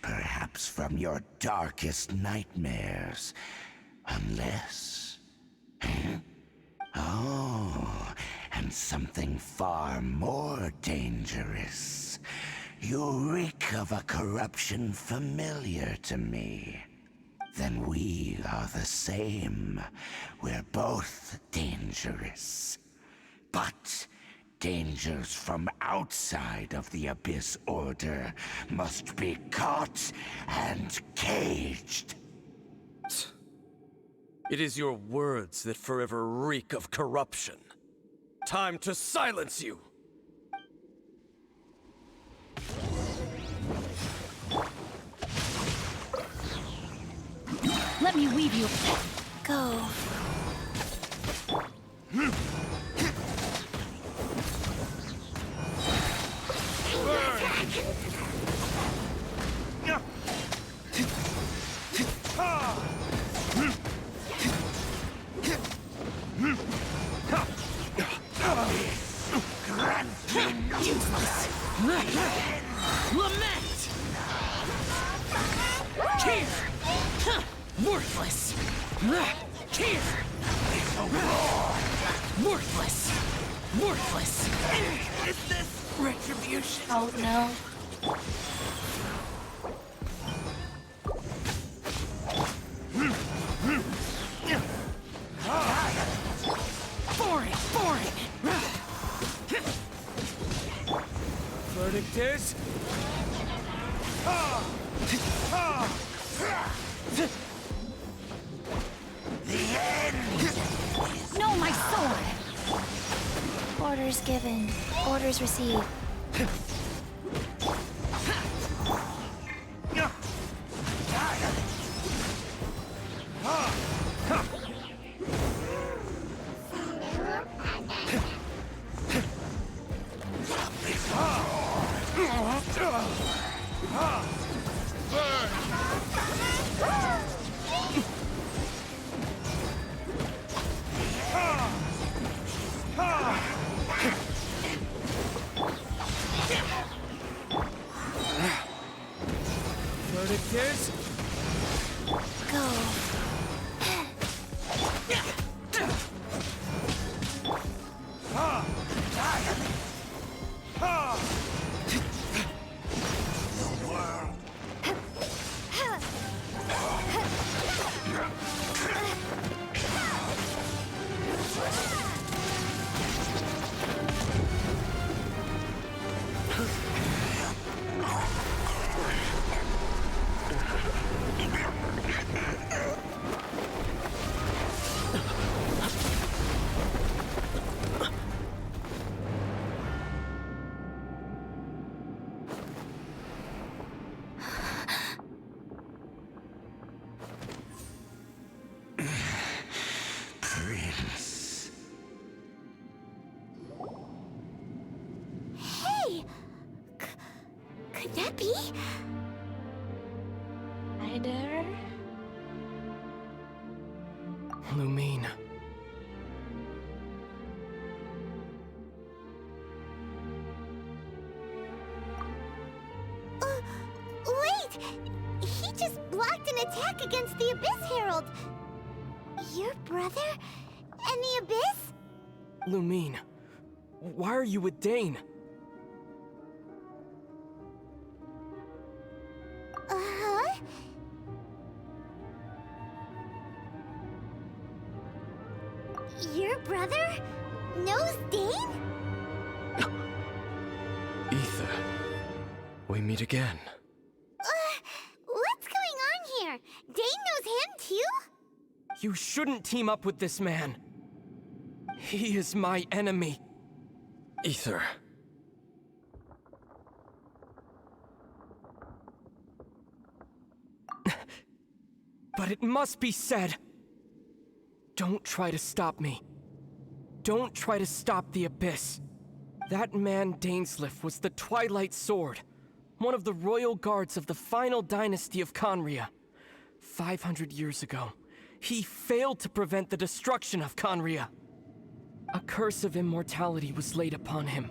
perhaps from your darkest nightmares, unless... Oh, and something far more dangerous. You reek of a corruption familiar to me. Then we are the same. We're both dangerous. But dangers from outside of the Abyss Order must be caught and caged. It is your words that forever reek of corruption. Time to silence you! Let me weave you. Go. Useless. Lament. Here. Worthless. Here. Worthless. Worthless. Is this retribution? Oh no. Boring. Boring. Verdict is... The end! No, my sword! Orders given. Orders received. happy? Hi there. Lumine. Wait! He just blocked an attack against the Abyss Herald! Your brother? And the Abyss? Lumine. Why are you with Dane? Uh-huh? Your brother knows Dane? Ether, we meet again. What's going on here? Dane knows him too? You shouldn't team up with this man. He is my enemy. Ether. But it must be said. Don't try to stop me. Don't try to stop the Abyss. That man Dainsleif was the Twilight Sword, one of the royal guards of the final dynasty of Conria. 500 years ago, he failed to prevent the destruction of Conria. A curse of immortality was laid upon him,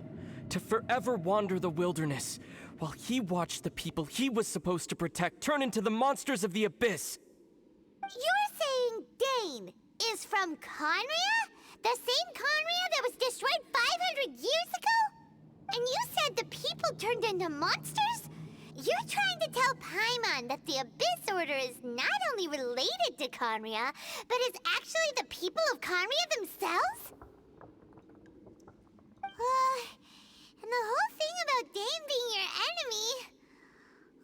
to forever wander the wilderness, while he watched the people he was supposed to protect turn into the monsters of the Abyss. You're saying Dane is from Conria? The same Conria that was destroyed 500 years ago? And you said the people turned into monsters? You're trying to tell Paimon that the Abyss Order is not only related to Conria, but is actually the people of Conria themselves? And the whole thing about Dane being your enemy...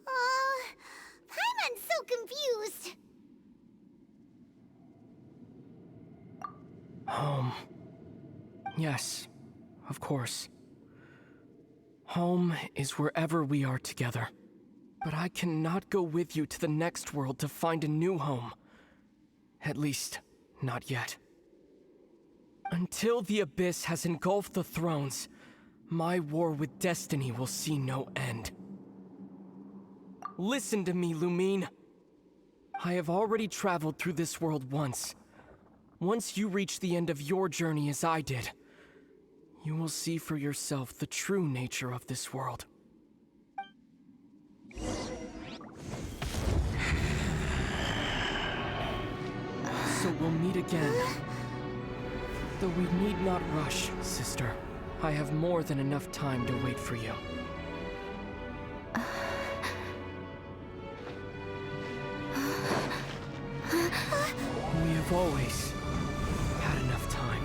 Oh, Paimon's so confused. Home. Yes, of course. Home is wherever we are together. But I cannot go with you to the next world to find a new home. At least, not yet. Until the Abyss has engulfed the thrones, my war with destiny will see no end. Listen to me, Lumine. I have already traveled through this world once. Once you reach the end of your journey as I did, you will see for yourself the true nature of this world. So we'll meet again. Though we need not rush, sister. I have more than enough time to wait for you. We have always had enough time.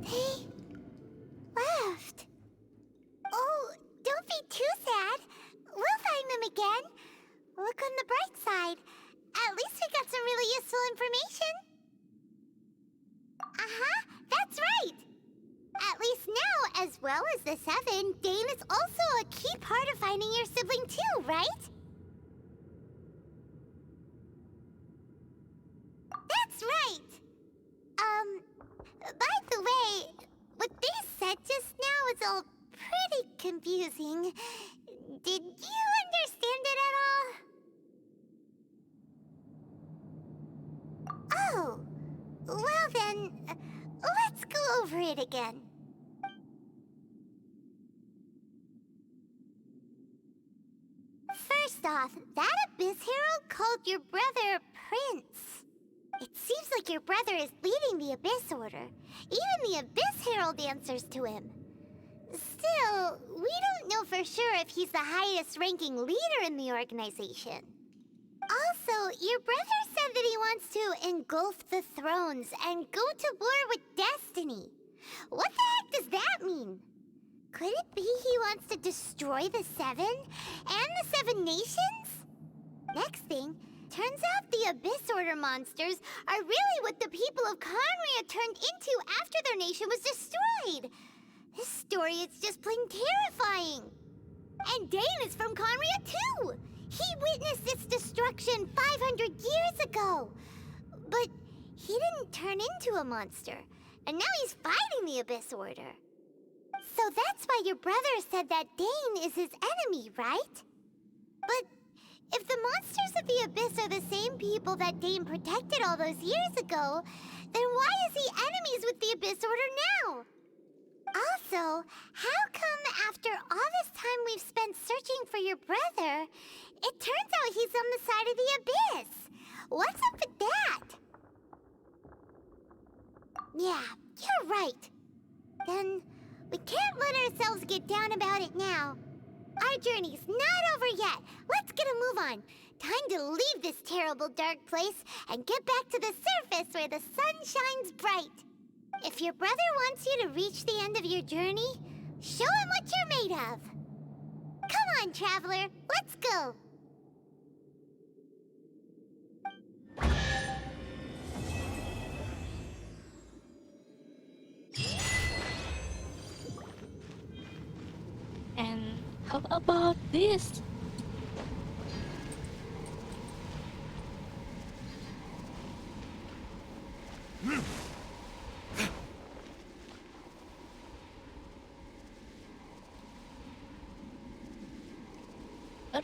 They left. Oh, don't be too sad. We'll find them again. Look on the bright side. At least we got some really useful information. Uh-huh, that's right. At least now, as well as the Seven, Dane is also a key part of finding your sibling too, right? That's right. By the way, what they said just now is all pretty confusing. Did you understand it at all? Oh, well then, let's go over it again. First off, that Abyss Herald called your brother Prince. It seems like your brother is leading the Abyss Order. Even the Abyss Herald answers to him. Still, we don't know for sure if he's the highest ranking leader in the organization. Also, your brother said that he wants to engulf the thrones and go to war with destiny. What the heck does that mean? Could it be he wants to destroy the Seven and the Seven Nations? Next thing, turns out the Abyss Order monsters are really what the people of Conria turned into after their nation was destroyed. This story is just plain terrifying. And Dane is from Conria too! He witnessed its destruction 500 years ago! But he didn't turn into a monster, and now he's fighting the Abyss Order. So that's why your brother said that Dane is his enemy, right? But if the monsters of the Abyss are the same people that Dane protected all those years ago, then why is he enemies with the Abyss Order now? Also, how come after all this time we've spent searching for your brother, it turns out he's on the side of the Abyss? What's up with that? Yeah, you're right. Then we can't let ourselves get down about it now. Our journey's not over yet. Let's get a move on. Time to leave this terrible dark place and get back to the surface where the sun shines bright. If your brother wants you to reach the end of your journey, show him what you're made of. Come on, traveler, let's go. And how about this?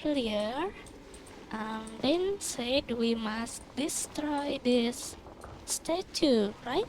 Earlier, Dane said we must destroy this statue, right?